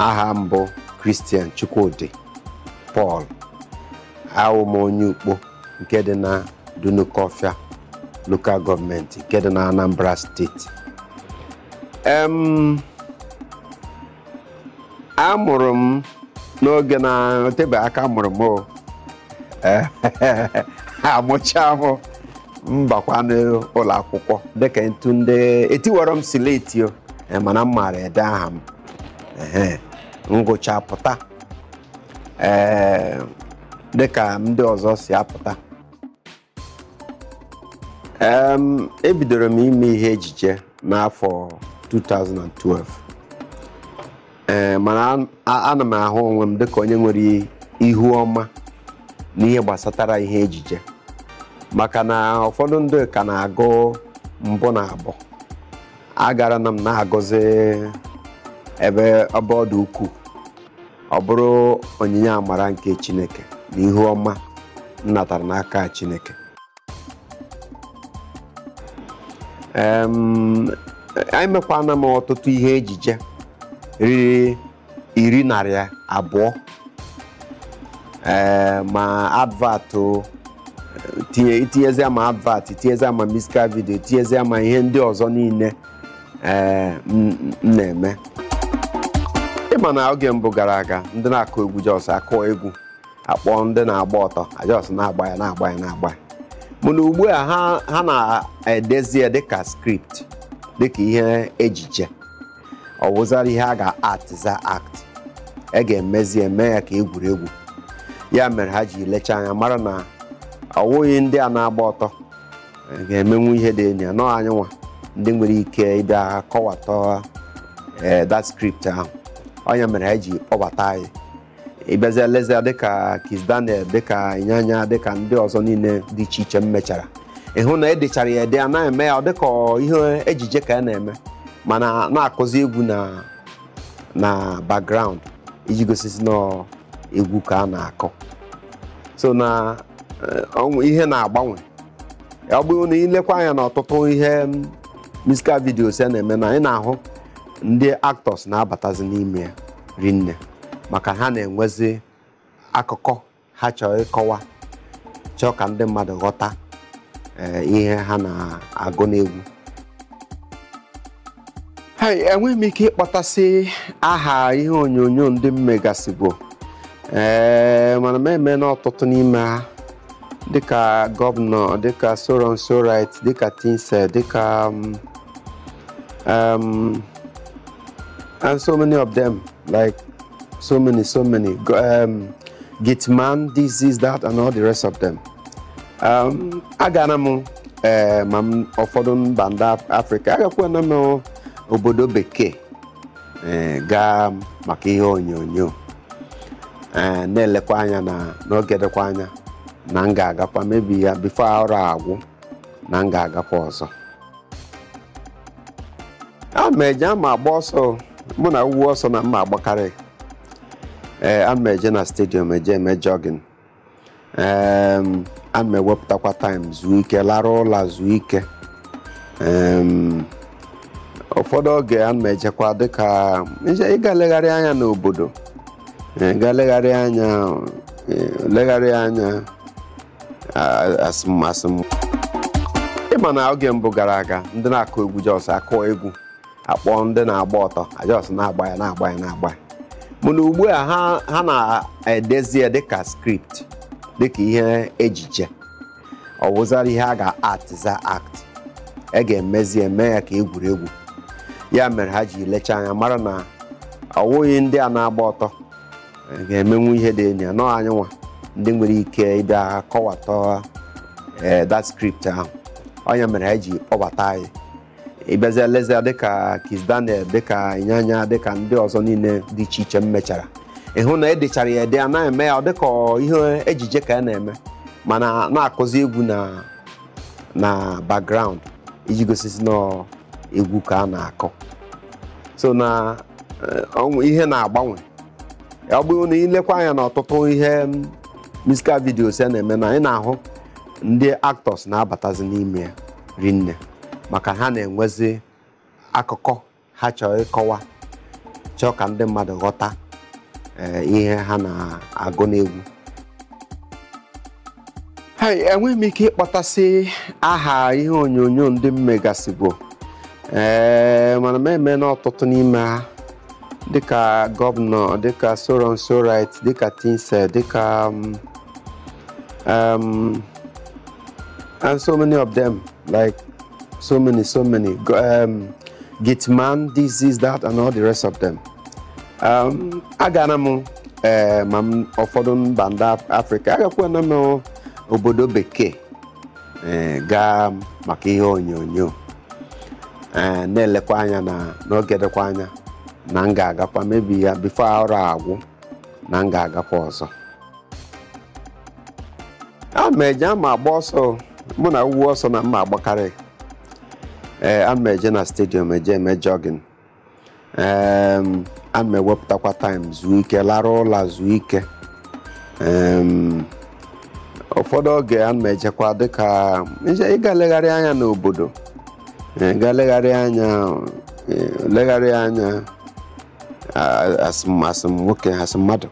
aha mbụ Christian Paul awụ m onye Ukpo nke dị na Dunukọfịa local government nke dị na Anambra State. Amụrụ m n'oge na otebe aka mụrụ m amụcha m mbakwa n'ụlọ akwụkwọ dịka ntu ndị etiwara m sileti mana m maara ede aha m ngụcha pụta dịka ndị ọzọ si apụta. Ebidoro m ime ihe ejije n'afọ 2012 mana ana m ahụ onwe m dịka onye nwere ihu ọma n'ihe gbasatara ihe ejije maka na ụfọdụ ndị ka na-agụ mbụ na abụọ agara na m na-agụzi ebe ọ dị ukwuu ọ bụrụ onyinye amara nke Chineke na ihu ọma nnatara n'aka Chineke. Anyị mekwana m ọtụtụ ihe ejije riri 200 ma advert tinyezi ama advert tinyezi ama musical video tinyezi ama ihe ndị ọzọ niile na-eme. Ịma na oge mbụ gara aga ndị na-akụ egwu jos akụ egwu akpọ ndị na-agba ọtọ ajọs na-agba ya mana ugbu a ha na-edezi dịka script dịka ihe ejije ọ wụzara ihe a ga-artiza act ga-emezi eme ya ka egwuregwu. Ya mere ha ji lecha anya mara na ọwụghị ndị a na-agba ọtọ ga-emenwu ihe dị enyi nọ anyị nwa ndị nwere ike ịbịa kọwatọ that script ahụ. Onye mere ha ji kpọbata anyị ịbịazi leze dịka Kiss Daniel dịka ịnyanya dịka ndị ọzọ niile dị iche iche m mechara ịhụ na edechara ya ede a na-eme ya dịka ihe ejije ka a na-eme mana na-akụzi egwu na background iji gosisi na egwu ka a na-akọ. So na ihe na-agbanwe ọ bụrụ na ilekwa anya na ọtụtụ ihe musical videos a na-eme na ị na-ahụ ndị actors na-abatazi n'ime ya rinne maka ha na-enwezi akụkọ ha chọrọ ịkọwa chọọ ka ndị mmadụ ghọta ihe ha na-agụ n'egwu. Enweghị m ike ịkpọtasị aha ihe onyonyo ndị m megasịgwo mana m eme n'ọtụtụ n'ime ha dịka gọvanọ dịka so right dịka tinse dịka and so many of them like so many Gitman, this that and all the rest of them. Agara m ma ụfọdụ mba ndị Afrịka agakwana m obodo bekee gaa maka ihe onyonyo na-elekwa anya n'oge dịkwa anya na m ga-agakwa mebi ya bifo ọrụ agwụ na m ga-agakwa ọzọ. Ameje ama agba ọsọ mụ na uwe ọsọ na mma agbakarị ameje na stadium eje eme jogging ama ewepụtakwa time zuo ike lara ụlọ zuo ike ụfọdụ oge a mejekwa dịka ịga legharị anya n'obodo legharị anya asịm. Ịma na oge mbụ gara aga ndị na-akụ egwu jos akụ egwu akpọ ndị na-agba ọtọ ajọs na-agba ya mana ugbu a ha na-edezi dịka script dịka ihe ejije ọ wụzara ihe a ga-artiza act ga-emezi eme ya ka egwuregwu. Ya mere ha ji lecha anya mara na ọwụghị ndị a na-agba ọtọ ga-emenwu ihe dị enyi nọ anyị nwa ndị nwere ike ịbịa kọwatọ that script ahụ. Onye mere ha ji kpọbata anyị ịbịazi leze dịka Kiss Daniel dịka ịnyanya dịka ndị ọzọ niile dị iche iche m mechara ịhụ na edechara ya ede a na-eme ya dịka ihe ejije ka a na-eme mana na-akụzi egwu na background iji gosisi na egwu ka a na-akọ. So na ihe na-agbanwe ọ bụrụ na ilekwa anya na ọtụtụ ihe musical videos a na-eme na ị na-ahụ ndị actors na-abatazi n'ime ya rinne maka ha na-enwezi akụkọ ha chọrọ ịkọwa chọọ ka ndị mmadụ ghọta ihe ha na-agụ n'egwu. Enweghị m ike ịkpọtasị aha ihe onyonyo ndị m megasịbụ mana m eme n'ọtụtụ n'ime ha dịka gọvanọ, dịka so so right, dịka tinse, dịka and so many of them, like so many Gitman, this, that, and all the rest of them. Agana m ma ụfọdụ mba ndị Afrịka, agakwana m obodo bekee gaa maka ihe onyonyo na-elekwa anya n'oge dịkwa anya na m ga-agakwa mebi ya bifo ọrụ agwụ na m ga-agakwa ọzọ. Ameje ama agba ọsọ, mụ na uwe ọsọ na mma agbakarị. Ameje na stadium eje eme jogging. Ama ewepụtakwa time zuo ike, lara ụla zuo ike. Ụfọdụ oge ana m ejekwa dịka ịga legharị anya n'obodo, ga legharị anya asị nwoke, asị mmadụ.